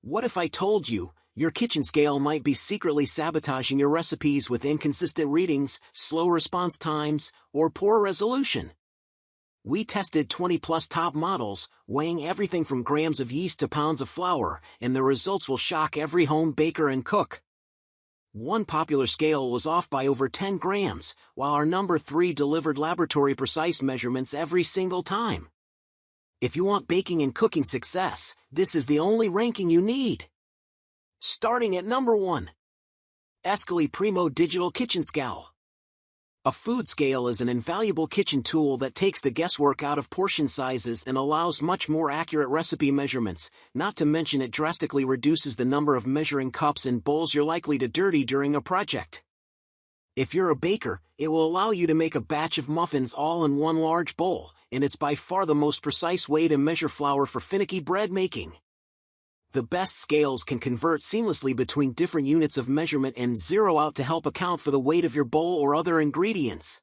What if I told you, your kitchen scale might be secretly sabotaging your recipes with inconsistent readings, slow response times, or poor resolution? We tested 20-plus top models, weighing everything from grams of yeast to pounds of flour, and the results will shock every home baker and cook. One popular scale was off by over 10 grams, while our number 3 delivered laboratory-precise measurements every single time. If you want baking and cooking success, this is the only ranking you need. Starting at number 1. Escali Primo Digital Kitchen Scal. A food scale is an invaluable kitchen tool that takes the guesswork out of portion sizes and allows much more accurate recipe measurements, not to mention it drastically reduces the number of measuring cups and bowls you're likely to dirty during a project. If you're a baker, it will allow you to make a batch of muffins all in one large bowl, and it's by far the most precise way to measure flour for finicky bread making. The best scales can convert seamlessly between different units of measurement and zero out to help account for the weight of your bowl or other ingredients.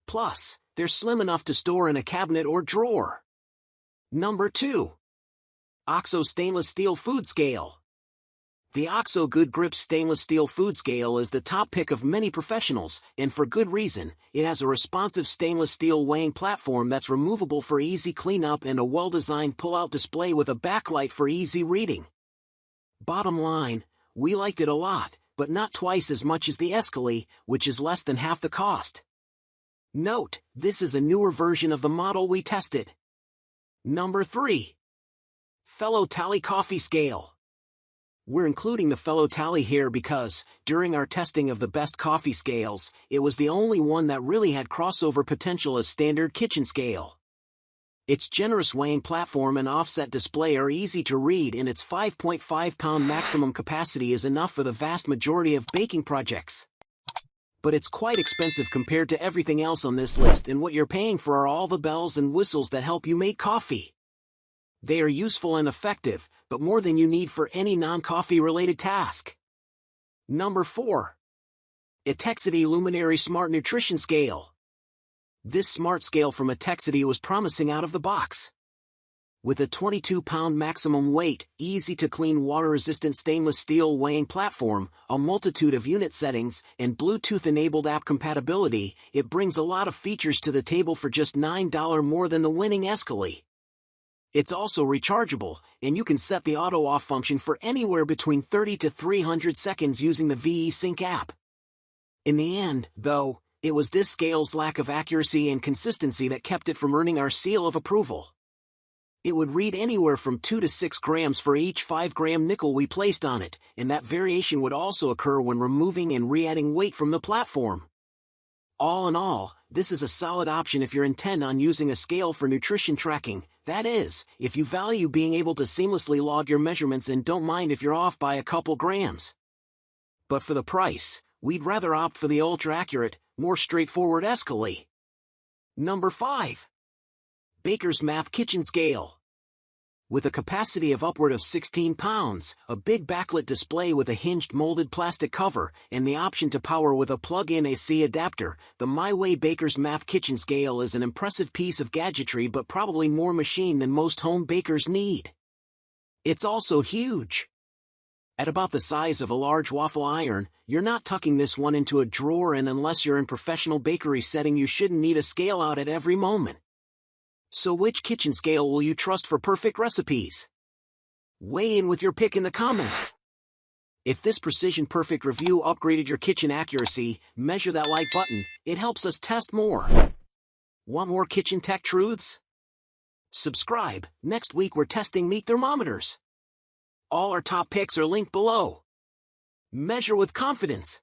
Plus, they're slim enough to store in a cabinet or drawer. Number 2. OXO Stainless Steel Food Scale. The OXO Good Grip Stainless Steel Food Scale is the top pick of many professionals, and for good reason. It has a responsive stainless steel weighing platform that's removable for easy cleanup and a well-designed pull-out display with a backlight for easy reading. Bottom line, we liked it a lot, but not twice as much as the Escali, which is less than half the cost. Note, this is a newer version of the model we tested. Number 3. Fellow Tally Coffee Scale. We're including the Fellow Tally here because, during our testing of the best coffee scales, it was the only one that really had crossover potential as standard kitchen scale. Its generous weighing platform and offset display are easy to read, and its 5.5-pound maximum capacity is enough for the vast majority of baking projects. But it's quite expensive compared to everything else on this list, and what you're paying for are all the bells and whistles that help you make coffee. They are useful and effective, but more than you need for any non-coffee related task. Number 4. Etekcity Luminary Smart Nutrition Scale. This smart scale from Etekcity was promising out of the box. With a 22-pound maximum weight, easy-to-clean water-resistant stainless steel weighing platform, a multitude of unit settings, and Bluetooth-enabled app compatibility, it brings a lot of features to the table for just $9 more than the winning Escali. It's also rechargeable, and you can set the auto-off function for anywhere between 30 to 300 seconds using the VE Sync app. In the end, though, it was this scale's lack of accuracy and consistency that kept it from earning our seal of approval. It would read anywhere from 2 to 6 grams for each 5-gram nickel we placed on it, and that variation would also occur when removing and re-adding weight from the platform. All in all, this is a solid option if you're intent on using a scale for nutrition tracking. That is, if you value being able to seamlessly log your measurements and don't mind if you're off by a couple grams. But for the price, we'd rather opt for the ultra-accurate, more straightforward Escali. Number 5. Baker's Math Kitchen Scale. With a capacity of upward of 16 pounds, a big backlit display with a hinged molded plastic cover, and the option to power with a plug-in AC adapter, the My Way Baker's Math Kitchen Scale is an impressive piece of gadgetry but probably more machine than most home bakers need. It's also huge. At about the size of a large waffle iron, you're not tucking this one into a drawer, and unless you're in professional bakery setting you shouldn't need a scale out at every moment. So which kitchen scale will you trust for perfect recipes? Weigh in with your pick in the comments. If this Precision Perfect review upgraded your kitchen accuracy, measure that like button, it helps us test more. Want more kitchen tech truths? Subscribe. Next week we're testing meat thermometers. All our top picks are linked below. Measure with confidence.